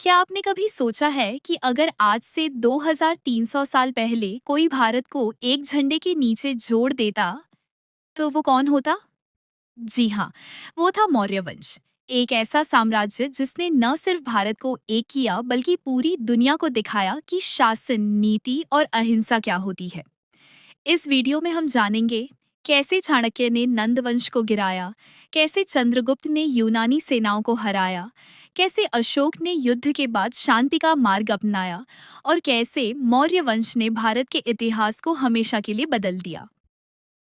क्या आपने कभी सोचा है कि अगर आज से 2300 साल पहले कोई भारत को एक झंडे के नीचे जोड़ देता, तो वो कौन होता? जी हाँ, वो था मौर्य वंश। एक ऐसा साम्राज्य जिसने न सिर्फ भारत को एक किया बल्कि पूरी दुनिया को दिखाया कि शासन, नीति और अहिंसा क्या होती है। इस वीडियो में हम जानेंगे कैसे चाणक्य ने नंद वंश को गिराया, कैसे चंद्रगुप्त ने यूनानी सेनाओं को हराया, कैसे अशोक ने युद्ध के बाद शांति का मार्ग अपनाया और कैसे मौर्य वंश ने भारत के इतिहास को हमेशा के लिए बदल दिया।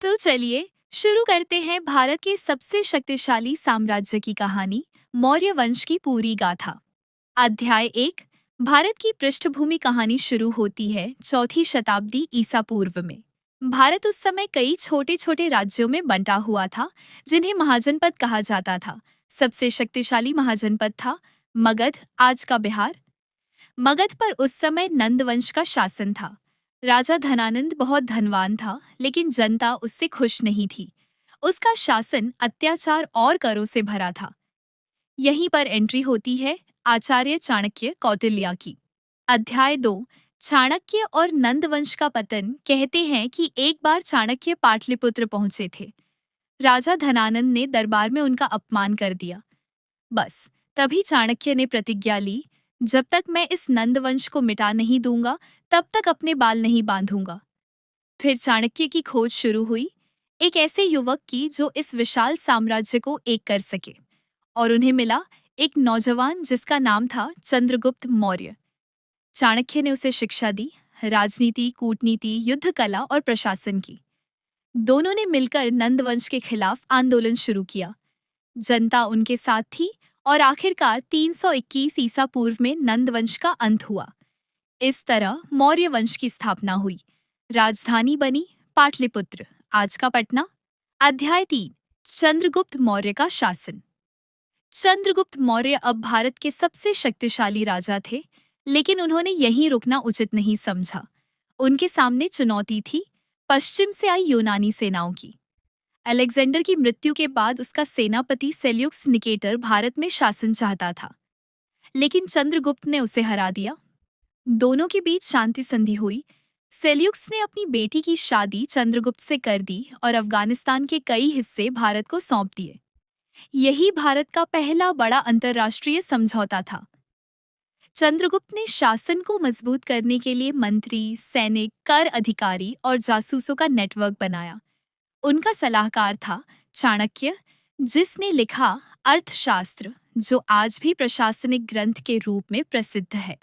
तो चलिए शुरू करते हैं भारत के सबसे शक्तिशाली साम्राज्य की कहानी, मौर्य वंश की पूरी गाथा। अध्याय 1। भारत की पृष्ठभूमि कहानी शुरू होती है चौथी शताब्दी ईसा पूर्व में। भारत उस समय कई छोटे छोटे राज्यों में बंटा हुआ था, जिन्हें महाजनपद कहा जाता था। सबसे शक्तिशाली महाजनपद था मगध, आज का बिहार। मगध पर उस समय नंद वंश का शासन था। राजा धनानंद बहुत धनवान था, लेकिन जनता उससे खुश नहीं थी। उसका शासन अत्याचार और करों से भरा था। यहीं पर एंट्री होती है आचार्य चाणक्य कौटिल्या की। अध्याय 2। चाणक्य और नंदवंश का पतन। कहते हैं कि एक बार चाणक्य पाटलिपुत्र पहुंचे थे। राजा धनानंद ने दरबार में उनका अपमान कर दिया। बस तभी चाणक्य ने प्रतिज्ञा ली, जब तक मैं इस नंदवंश को मिटा नहीं दूंगा तब तक अपने बाल नहीं बांधूंगा। फिर चाणक्य की खोज शुरू हुई, एक ऐसे युवक की जो इस विशाल साम्राज्य को एक कर सके। और उन्हें मिला एक नौजवान जिसका नाम था चंद्रगुप्त मौर्य। चाणक्य ने उसे शिक्षा दी, राजनीति, कूटनीति, युद्ध कला और प्रशासन की। दोनों ने मिलकर नंदवंश के खिलाफ आंदोलन शुरू किया। जनता उनके साथ थी और आखिरकार 321 ईसा पूर्व में नंदवंश का अंत हुआ। इस तरह मौर्य वंश की स्थापना हुई। राजधानी बनी पाटलिपुत्र, आज का पटना। अध्याय 3। चंद्रगुप्त मौर्य का शासन। चंद्रगुप्त मौर्य अब भारत के सबसे शक्तिशाली राजा थे, लेकिन उन्होंने यहीं रुकना उचित नहीं समझा। उनके सामने चुनौती थी पश्चिम से आई यूनानी सेनाओं की। अलेक्जेंडर की मृत्यु के बाद उसका सेनापति सेल्यूकस निकेटर भारत में शासन चाहता था, लेकिन चंद्रगुप्त ने उसे हरा दिया। दोनों के बीच शांति संधि हुई। सेल्यूकस ने अपनी बेटी की शादी चंद्रगुप्त से कर दी और अफगानिस्तान के कई हिस्से भारत को सौंप दिए। यही भारत का पहला बड़ा अंतर्राष्ट्रीय समझौता था। चंद्रगुप्त ने शासन को मजबूत करने के लिए मंत्री, सैनिक, कर अधिकारी और जासूसों का नेटवर्क बनाया। उनका सलाहकार था चाणक्य, जिसने लिखा अर्थशास्त्र, जो आज भी प्रशासनिक ग्रंथ के रूप में प्रसिद्ध है।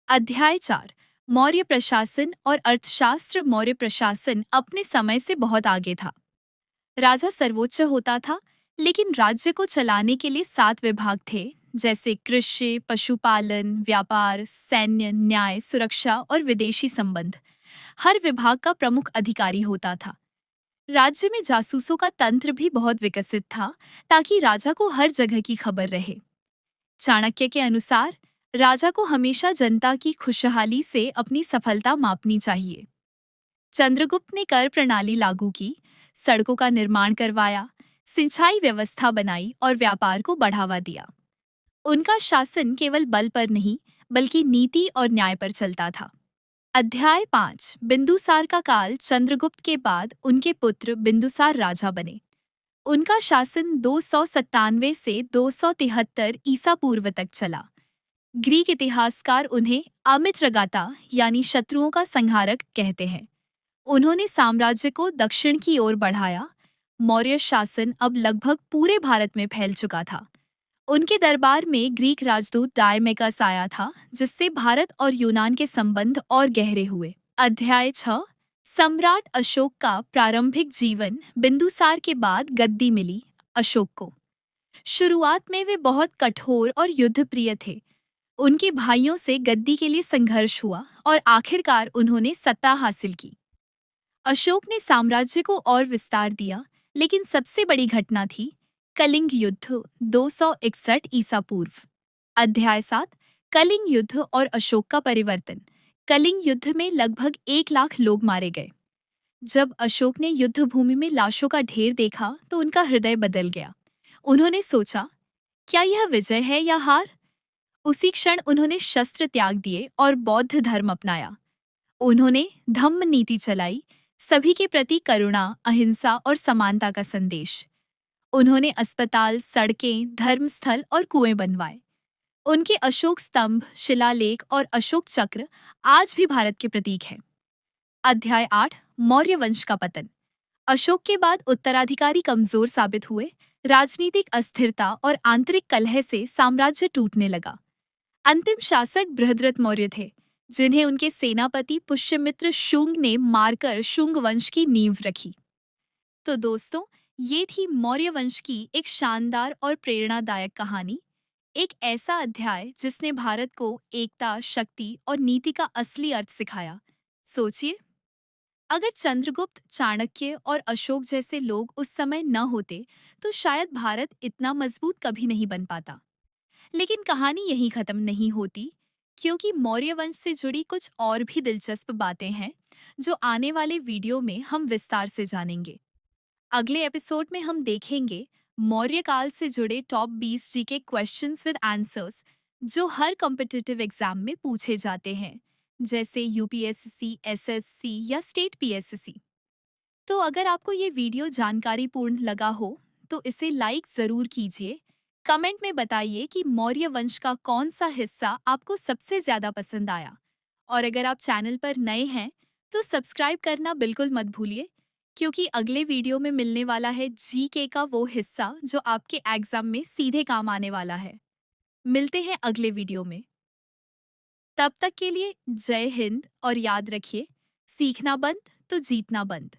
अध्याय 4। मौर्य प्रशासन और अर्थशास्त्र। मौर्य प्रशासन अपने समय से बहुत आगे था। राजा सर्वोच्च होता था, लेकिन राज्य को चलाने के लिए 7 विभाग थे, जैसे कृषि, पशुपालन, व्यापार, सैन्य, न्याय, सुरक्षा और विदेशी संबंध। हर विभाग का प्रमुख अधिकारी होता था। राज्य में जासूसों का तंत्र भी बहुत विकसित था, ताकि राजा को हर जगह की खबर रहे। चाणक्य के अनुसार राजा को हमेशा जनता की खुशहाली से अपनी सफलता मापनी चाहिए। चंद्रगुप्त ने कर प्रणाली लागू की, सड़कों का निर्माण करवाया, सिंचाई व्यवस्था बनाई और व्यापार को बढ़ावा दिया। उनका शासन केवल बल पर नहीं, बल्कि नीति और न्याय पर चलता था। अध्याय 5। बिंदुसार का काल। चंद्रगुप्त के बाद उनके पुत्र बिंदुसार राजा बने। उनका शासन 297 से 273 ईसा पूर्व तक चला। ग्रीक इतिहासकार उन्हें अमित्रगाता यानी शत्रुओं का संहारक कहते हैं। उन्होंने साम्राज्य को दक्षिण की ओर बढ़ाया। मौर्य शासन अब लगभग पूरे भारत में फैल चुका था। उनके दरबार में ग्रीक राजदूत डायमेकस आया था, जिससे भारत और यूनान के संबंध और गहरे हुए। अध्याय 6। सम्राट अशोक का प्रारंभिक जीवन। बिंदुसार के बाद गद्दी मिली अशोक को। शुरुआत में वे बहुत कठोर और युद्धप्रिय थे। उनके भाइयों से गद्दी के लिए संघर्ष हुआ और आखिरकार उन्होंने सत्ता हासिल की। अशोक ने साम्राज्य को और विस्तार दिया, लेकिन सबसे बड़ी घटना थी कलिंग युद्ध 261 ईसा पूर्व। अध्याय 7। कलिंग युद्ध और अशोक का परिवर्तन। कलिंग युद्ध में लगभग 1 लाख लोग मारे गए। जब अशोक ने युद्ध भूमि में लाशों का ढेर देखा तो उनका हृदय बदल गया। उन्होंने सोचा, क्या यह विजय है या हार? उसी क्षण उन्होंने शस्त्र त्याग दिए और बौद्ध धर्म अपनाया। उन्होंने धम्म नीति चलाई, सभी के प्रति करुणा, अहिंसा और समानता का संदेश। उन्होंने अस्पताल, सड़कें, धर्मस्थल और कुएं बनवाए। उनके अशोक स्तंभ, शिलालेख और अशोक चक्र आज भी भारत के प्रतीक हैं। अध्याय 8, मौर्य वंश का पतन। अशोक के बाद उत्तराधिकारी कमजोर साबित हुए, राजनीतिक अस्थिरता और आंतरिक कलह से साम्राज्य टूटने लगा। अंतिम शासक बृहद्रथ मौर्य थे, जिन्हें उनके सेनापति पुष्यमित्र शुंग ने मारकर शुंग वंश की नींव रखी। तो दोस्तों, ये थी मौर्य वंश की एक शानदार और प्रेरणादायक कहानी। एक ऐसा अध्याय जिसने भारत को एकता, शक्ति और नीति का असली अर्थ सिखाया। सोचिए, अगर चंद्रगुप्त, चाणक्य और अशोक जैसे लोग उस समय न होते तो शायद भारत इतना मजबूत कभी नहीं बन पाता। लेकिन कहानी यहीं खत्म नहीं होती, क्योंकि मौर्य वंश से जुड़ी कुछ और भी दिलचस्प बातें हैं जो आने वाले वीडियो में हम विस्तार से जानेंगे। अगले एपिसोड में हम देखेंगे मौर्य काल से जुड़े top 20 GK questions with answers जो हर कॉम्पिटिटिव एग्जाम में पूछे जाते हैं, जैसे यूपीएससी, एसएससी या स्टेट पीएससी। तो अगर आपको ये वीडियो जानकारीपूर्ण लगा हो तो इसे लाइक ज़रूर कीजिए। कमेंट में बताइए कि मौर्य वंश का कौन सा हिस्सा आपको सबसे ज़्यादा पसंद आया। और अगर आप चैनल पर नए हैं तो सब्सक्राइब करना बिल्कुल मत भूलिए, क्योंकि अगले वीडियो में मिलने वाला है जीके का वो हिस्सा जो आपके एग्जाम में सीधे काम आने वाला है। मिलते हैं अगले वीडियो में। तब तक के लिए जय हिंद और याद रखिए, सीखना बंद तो जीतना बंद।